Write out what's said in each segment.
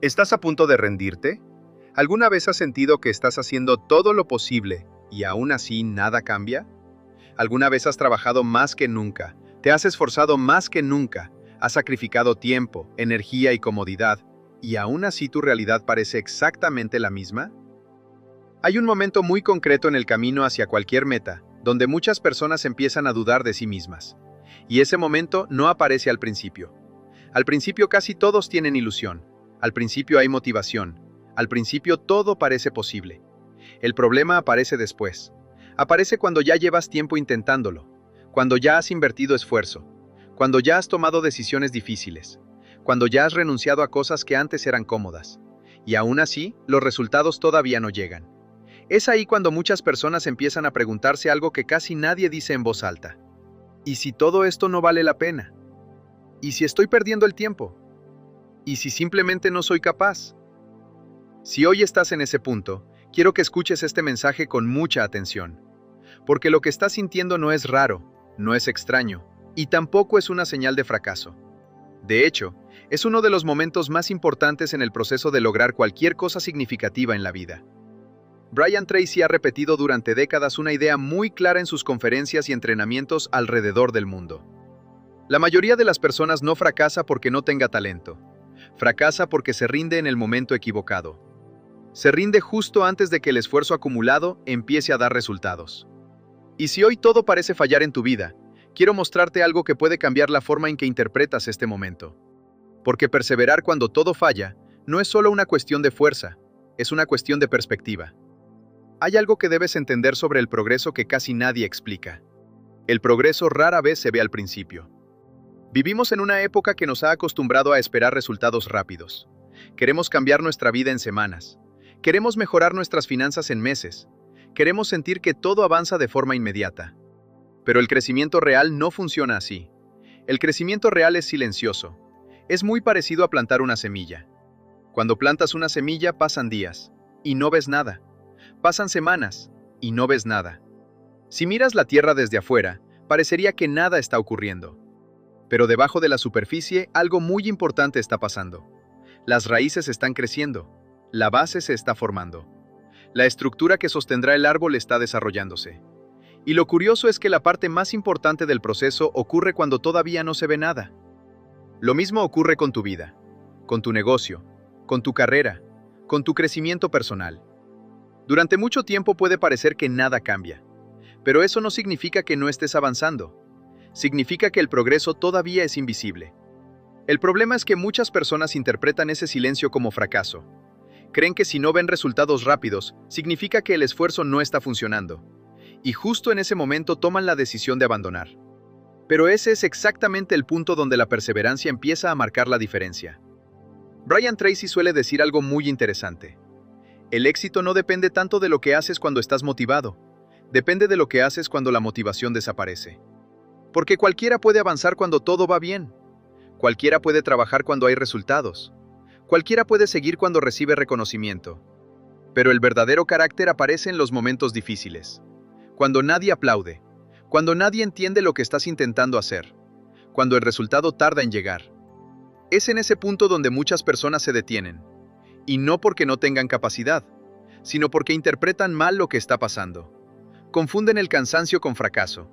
¿Estás a punto de rendirte? ¿Alguna vez has sentido que estás haciendo todo lo posible y aún así nada cambia? ¿Alguna vez has trabajado más que nunca? ¿Te has esforzado más que nunca? ¿Has sacrificado tiempo, energía y comodidad y aún así tu realidad parece exactamente la misma? Hay un momento muy concreto en el camino hacia cualquier meta, donde muchas personas empiezan a dudar de sí mismas. Y ese momento no aparece al principio. Al principio casi todos tienen ilusión. Al principio hay motivación. Al principio todo parece posible. El problema aparece después. Aparece cuando ya llevas tiempo intentándolo, cuando ya has invertido esfuerzo, cuando ya has tomado decisiones difíciles, cuando ya has renunciado a cosas que antes eran cómodas. Y aún así, los resultados todavía no llegan. Es ahí cuando muchas personas empiezan a preguntarse algo que casi nadie dice en voz alta. ¿Y si todo esto no vale la pena? ¿Y si estoy perdiendo el tiempo? ¿Y si simplemente no soy capaz? Si hoy estás en ese punto, quiero que escuches este mensaje con mucha atención. Porque lo que estás sintiendo no es raro, no es extraño, y tampoco es una señal de fracaso. De hecho, es uno de los momentos más importantes en el proceso de lograr cualquier cosa significativa en la vida. Brian Tracy ha repetido durante décadas una idea muy clara en sus conferencias y entrenamientos alrededor del mundo. La mayoría de las personas no fracasa porque no tenga talento. Fracasa porque se rinde en el momento equivocado. Se rinde justo antes de que el esfuerzo acumulado empiece a dar resultados. Y si hoy todo parece fallar en tu vida, quiero mostrarte algo que puede cambiar la forma en que interpretas este momento. Porque perseverar cuando todo falla no es solo una cuestión de fuerza, es una cuestión de perspectiva. Hay algo que debes entender sobre el progreso que casi nadie explica. El progreso rara vez se ve al principio. Vivimos en una época que nos ha acostumbrado a esperar resultados rápidos. Queremos cambiar nuestra vida en semanas. Queremos mejorar nuestras finanzas en meses. Queremos sentir que todo avanza de forma inmediata. Pero el crecimiento real no funciona así. El crecimiento real es silencioso. Es muy parecido a plantar una semilla. Cuando plantas una semilla pasan días y no ves nada. Pasan semanas y no ves nada. Si miras la tierra desde afuera, parecería que nada está ocurriendo. Pero debajo de la superficie, algo muy importante está pasando. Las raíces están creciendo. La base se está formando. La estructura que sostendrá el árbol está desarrollándose. Y lo curioso es que la parte más importante del proceso ocurre cuando todavía no se ve nada. Lo mismo ocurre con tu vida, con tu negocio, con tu carrera, con tu crecimiento personal. Durante mucho tiempo puede parecer que nada cambia, pero eso no significa que no estés avanzando. Significa que el progreso todavía es invisible. El problema es que muchas personas interpretan ese silencio como fracaso. Creen que si no ven resultados rápidos, significa que el esfuerzo no está funcionando. Y justo en ese momento toman la decisión de abandonar. Pero ese es exactamente el punto donde la perseverancia empieza a marcar la diferencia. Brian Tracy suele decir algo muy interesante. El éxito no depende tanto de lo que haces cuando estás motivado. Depende de lo que haces cuando la motivación desaparece. Porque cualquiera puede avanzar cuando todo va bien. Cualquiera puede trabajar cuando hay resultados. Cualquiera puede seguir cuando recibe reconocimiento. Pero el verdadero carácter aparece en los momentos difíciles. Cuando nadie aplaude. Cuando nadie entiende lo que estás intentando hacer. Cuando el resultado tarda en llegar. Es en ese punto donde muchas personas se detienen. Y no porque no tengan capacidad, sino porque interpretan mal lo que está pasando. Confunden el cansancio con fracaso.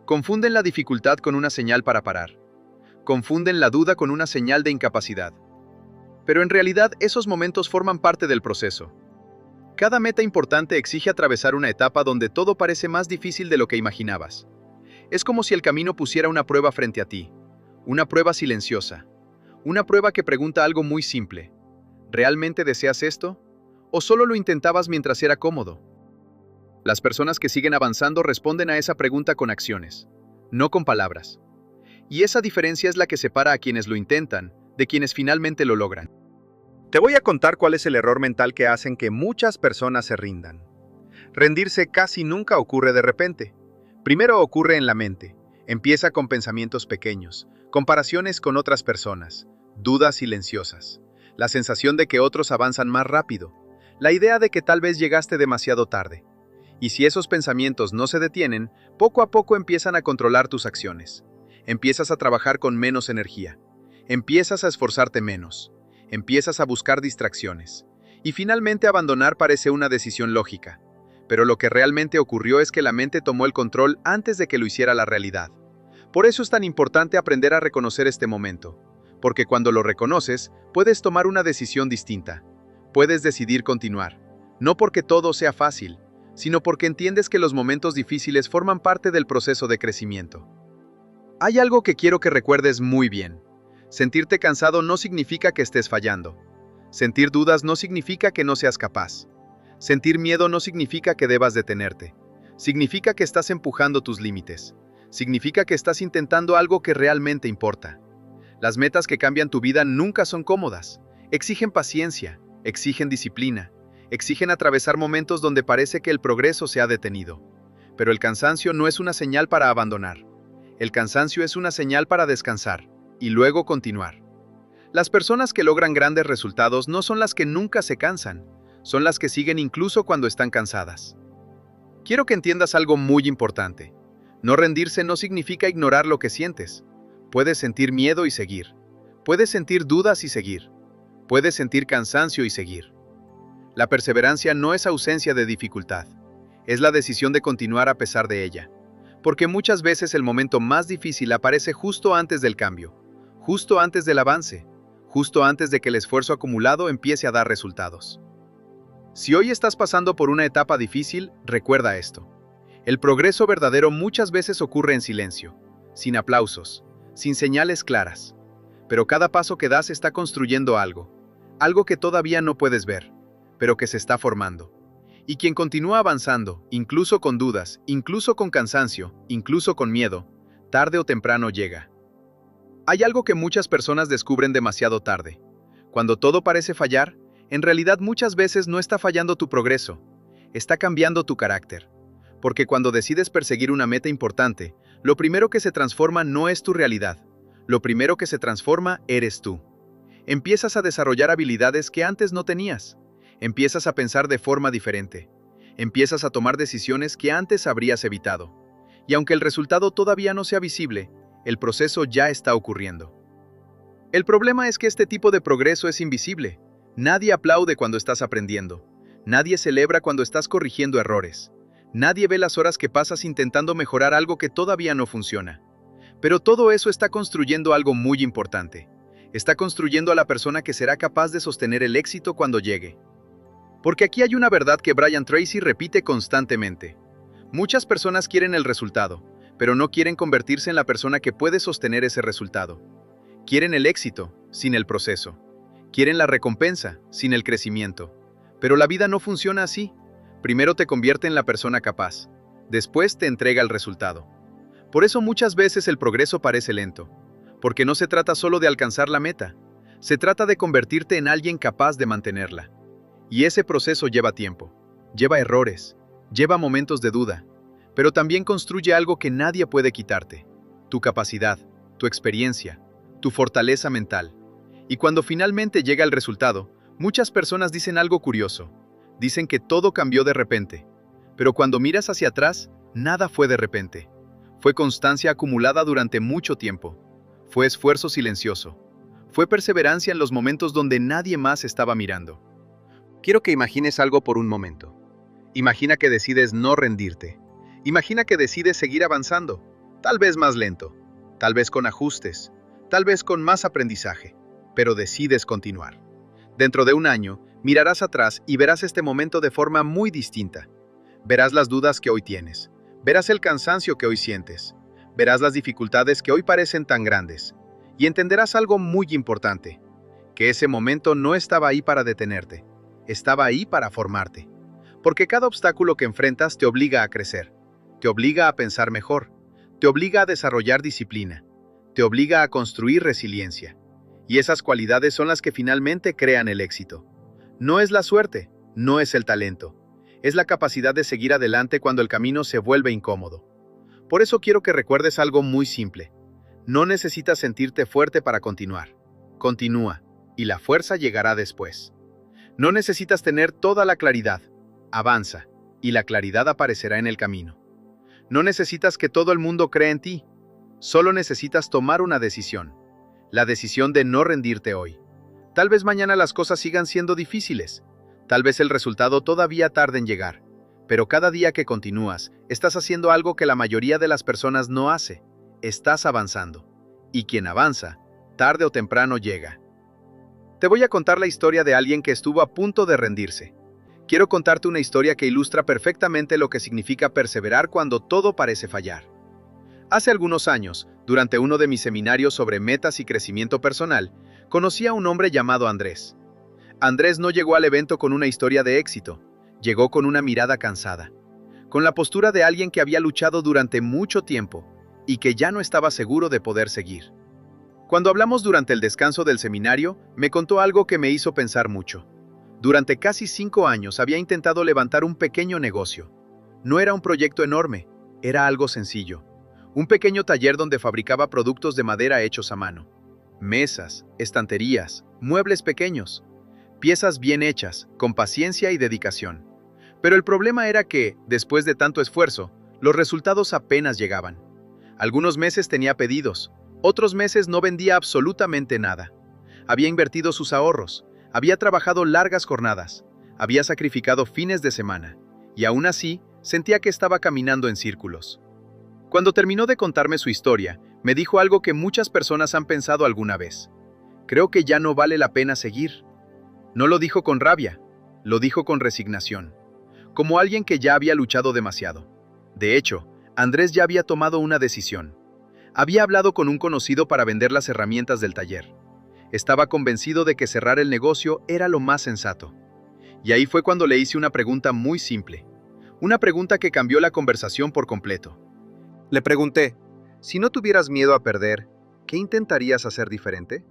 Confunden la dificultad con una señal para parar. Confunden la duda con una señal de incapacidad. Pero en realidad esos momentos forman parte del proceso. Cada meta importante exige atravesar una etapa donde todo parece más difícil de lo que imaginabas. Es como si el camino pusiera una prueba frente a ti. Una prueba silenciosa. Una prueba que pregunta algo muy simple. ¿Realmente deseas esto? ¿O solo lo intentabas mientras era cómodo? Las personas que siguen avanzando responden a esa pregunta con acciones, no con palabras. Y esa diferencia es la que separa a quienes lo intentan de quienes finalmente lo logran. Te voy a contar cuál es el error mental que hacen que muchas personas se rindan. Rendirse casi nunca ocurre de repente. Primero ocurre en la mente. Empieza con pensamientos pequeños, comparaciones con otras personas, dudas silenciosas. La sensación de que otros avanzan más rápido, la idea de que tal vez llegaste demasiado tarde. Y si esos pensamientos no se detienen, poco a poco empiezan a controlar tus acciones. Empiezas a trabajar con menos energía. Empiezas a esforzarte menos. Empiezas a buscar distracciones. Y finalmente abandonar parece una decisión lógica. Pero lo que realmente ocurrió es que la mente tomó el control antes de que lo hiciera la realidad. Por eso es tan importante aprender a reconocer este momento. Porque cuando lo reconoces, puedes tomar una decisión distinta. Puedes decidir continuar. No porque todo sea fácil, sino porque entiendes que los momentos difíciles forman parte del proceso de crecimiento. Hay algo que quiero que recuerdes muy bien. Sentirte cansado no significa que estés fallando. Sentir dudas no significa que no seas capaz. Sentir miedo no significa que debas detenerte. Significa que estás empujando tus límites. Significa que estás intentando algo que realmente importa. Las metas que cambian tu vida nunca son cómodas. Exigen paciencia, exigen disciplina, exigen atravesar momentos donde parece que el progreso se ha detenido. Pero el cansancio no es una señal para abandonar. El cansancio es una señal para descansar y luego continuar. Las personas que logran grandes resultados no son las que nunca se cansan, son las que siguen incluso cuando están cansadas. Quiero que entiendas algo muy importante. No rendirse no significa ignorar lo que sientes. Puedes sentir miedo y seguir. Puedes sentir dudas y seguir. Puedes sentir cansancio y seguir. La perseverancia no es ausencia de dificultad. Es la decisión de continuar a pesar de ella. Porque muchas veces el momento más difícil aparece justo antes del cambio, justo antes del avance, justo antes de que el esfuerzo acumulado empiece a dar resultados. Si hoy estás pasando por una etapa difícil, recuerda esto. El progreso verdadero muchas veces ocurre en silencio, sin aplausos, sin señales claras. Pero cada paso que das está construyendo algo que todavía no puedes ver, pero que se está formando. Y quien continúa avanzando, incluso con dudas, incluso con cansancio, incluso con miedo, tarde o temprano llega. Hay algo que muchas personas descubren demasiado tarde. Cuando todo parece fallar, en realidad muchas veces no está fallando tu progreso, está cambiando tu carácter. Porque cuando decides perseguir una meta importante, lo primero que se transforma no es tu realidad, lo primero que se transforma eres tú. Empiezas a desarrollar habilidades que antes no tenías. Empiezas a pensar de forma diferente. Empiezas a tomar decisiones que antes habrías evitado. Y aunque el resultado todavía no sea visible, el proceso ya está ocurriendo. El problema es que este tipo de progreso es invisible. Nadie aplaude cuando estás aprendiendo. Nadie celebra cuando estás corrigiendo errores. Nadie ve las horas que pasas intentando mejorar algo que todavía no funciona. Pero todo eso está construyendo algo muy importante. Está construyendo a la persona que será capaz de sostener el éxito cuando llegue. Porque aquí hay una verdad que Brian Tracy repite constantemente. Muchas personas quieren el resultado, pero no quieren convertirse en la persona que puede sostener ese resultado. Quieren el éxito, sin el proceso. Quieren la recompensa, sin el crecimiento. Pero la vida no funciona así. Primero te convierte en la persona capaz. Después te entrega el resultado. Por eso muchas veces el progreso parece lento. Porque no se trata solo de alcanzar la meta. Se trata de convertirte en alguien capaz de mantenerla. Y ese proceso lleva tiempo. Lleva errores. Lleva momentos de duda. Pero también construye algo que nadie puede quitarte. Tu capacidad, tu experiencia, tu fortaleza mental. Y cuando finalmente llega el resultado, muchas personas dicen algo curioso. Dicen que todo cambió de repente. Pero cuando miras hacia atrás, nada fue de repente. Fue constancia acumulada durante mucho tiempo. Fue esfuerzo silencioso. Fue perseverancia en los momentos donde nadie más estaba mirando. Quiero que imagines algo por un momento. Imagina que decides no rendirte. Imagina que decides seguir avanzando, tal vez más lento, tal vez con ajustes, tal vez con más aprendizaje, pero decides continuar. Dentro de un año, mirarás atrás y verás este momento de forma muy distinta. Verás las dudas que hoy tienes, verás el cansancio que hoy sientes, verás las dificultades que hoy parecen tan grandes, y entenderás algo muy importante, que ese momento no estaba ahí para detenerte, estaba ahí para formarte. Porque cada obstáculo que enfrentas te obliga a crecer. Te obliga a pensar mejor, te obliga a desarrollar disciplina, te obliga a construir resiliencia. Y esas cualidades son las que finalmente crean el éxito. No es la suerte, no es el talento, es la capacidad de seguir adelante cuando el camino se vuelve incómodo. Por eso quiero que recuerdes algo muy simple. No necesitas sentirte fuerte para continuar. Continúa, y la fuerza llegará después. No necesitas tener toda la claridad. Avanza, y la claridad aparecerá en el camino. No necesitas que todo el mundo crea en ti. Solo necesitas tomar una decisión. La decisión de no rendirte hoy. Tal vez mañana las cosas sigan siendo difíciles. Tal vez el resultado todavía tarde en llegar. Pero cada día que continúas, estás haciendo algo que la mayoría de las personas no hace. Estás avanzando. Y quien avanza, tarde o temprano llega. Te voy a contar la historia de alguien que estuvo a punto de rendirse. Quiero contarte una historia que ilustra perfectamente lo que significa perseverar cuando todo parece fallar. Hace algunos años, durante uno de mis seminarios sobre metas y crecimiento personal, conocí a un hombre llamado Andrés. Andrés no llegó al evento con una historia de éxito, llegó con una mirada cansada, con la postura de alguien que había luchado durante mucho tiempo y que ya no estaba seguro de poder seguir. Cuando hablamos durante el descanso del seminario, me contó algo que me hizo pensar mucho. Durante casi 5 años había intentado levantar un pequeño negocio. No era un proyecto enorme, era algo sencillo. Un pequeño taller donde fabricaba productos de madera hechos a mano. Mesas, estanterías, muebles pequeños. Piezas bien hechas, con paciencia y dedicación. Pero el problema era que, después de tanto esfuerzo, los resultados apenas llegaban. Algunos meses tenía pedidos, otros meses no vendía absolutamente nada. Había invertido sus ahorros, había trabajado largas jornadas, había sacrificado fines de semana, y aún así sentía que estaba caminando en círculos. Cuando terminó de contarme su historia, me dijo algo que muchas personas han pensado alguna vez. Creo que ya no vale la pena seguir. No lo dijo con rabia, lo dijo con resignación, como alguien que ya había luchado demasiado. De hecho, Andrés ya había tomado una decisión. Había hablado con un conocido para vender las herramientas del taller. Estaba convencido de que cerrar el negocio era lo más sensato. Y ahí fue cuando le hice una pregunta muy simple. Una pregunta que cambió la conversación por completo. Le pregunté, si no tuvieras miedo a perder, ¿qué intentarías hacer diferente?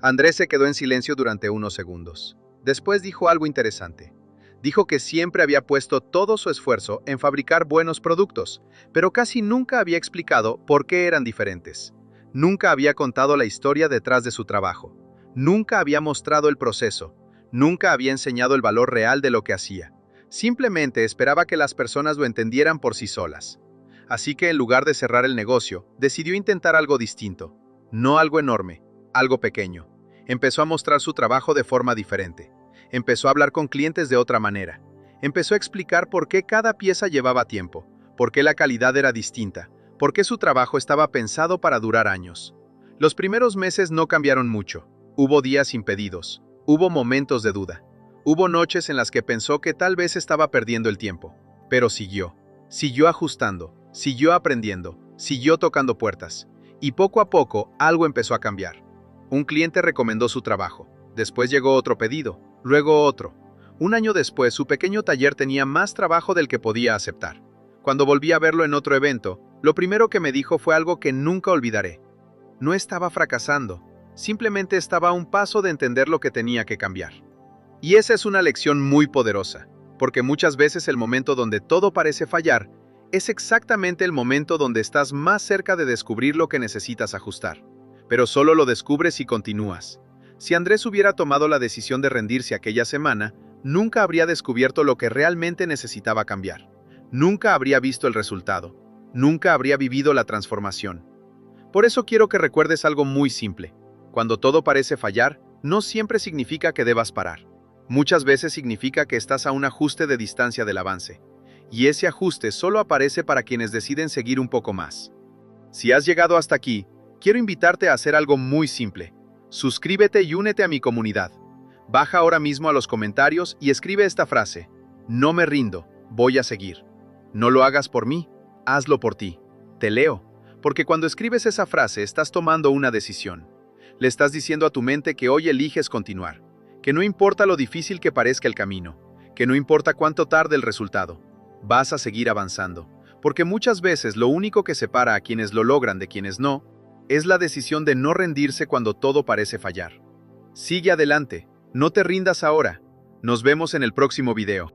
Andrés se quedó en silencio durante unos segundos. Después dijo algo interesante. Dijo que siempre había puesto todo su esfuerzo en fabricar buenos productos, pero casi nunca había explicado por qué eran diferentes. Nunca había contado la historia detrás de su trabajo. Nunca había mostrado el proceso. Nunca había enseñado el valor real de lo que hacía. Simplemente esperaba que las personas lo entendieran por sí solas. Así que en lugar de cerrar el negocio, decidió intentar algo distinto. No algo enorme, algo pequeño. Empezó a mostrar su trabajo de forma diferente. Empezó a hablar con clientes de otra manera. Empezó a explicar por qué cada pieza llevaba tiempo, por qué la calidad era distinta, por qué su trabajo estaba pensado para durar años. Los primeros meses no cambiaron mucho. Hubo días sin pedidos. Hubo momentos de duda. Hubo noches en las que pensó que tal vez estaba perdiendo el tiempo. Pero siguió. Siguió ajustando. Siguió aprendiendo. Siguió tocando puertas. Y poco a poco, algo empezó a cambiar. Un cliente recomendó su trabajo. Después llegó otro pedido. Luego otro. Un año después, su pequeño taller tenía más trabajo del que podía aceptar. Cuando volví a verlo en otro evento, lo primero que me dijo fue algo que nunca olvidaré. No estaba fracasando, simplemente estaba a un paso de entender lo que tenía que cambiar. Y esa es una lección muy poderosa, porque muchas veces el momento donde todo parece fallar es exactamente el momento donde estás más cerca de descubrir lo que necesitas ajustar. Pero solo lo descubres si continúas. Si Andrés hubiera tomado la decisión de rendirse aquella semana, nunca habría descubierto lo que realmente necesitaba cambiar. Nunca habría visto el resultado. Nunca habría vivido la transformación. Por eso quiero que recuerdes algo muy simple. Cuando todo parece fallar, no siempre significa que debas parar. Muchas veces significa que estás a un ajuste de distancia del avance. Y ese ajuste solo aparece para quienes deciden seguir un poco más. Si has llegado hasta aquí, quiero invitarte a hacer algo muy simple. Suscríbete y únete a mi comunidad. Baja ahora mismo a los comentarios y escribe esta frase. No me rindo, voy a seguir. No lo hagas por mí, hazlo por ti. Te leo, porque cuando escribes esa frase estás tomando una decisión. Le estás diciendo a tu mente que hoy eliges continuar, que no importa lo difícil que parezca el camino, que no importa cuánto tarde el resultado, vas a seguir avanzando, porque muchas veces lo único que separa a quienes lo logran de quienes no, es la decisión de no rendirse cuando todo parece fallar. Sigue adelante, no te rindas ahora. Nos vemos en el próximo video.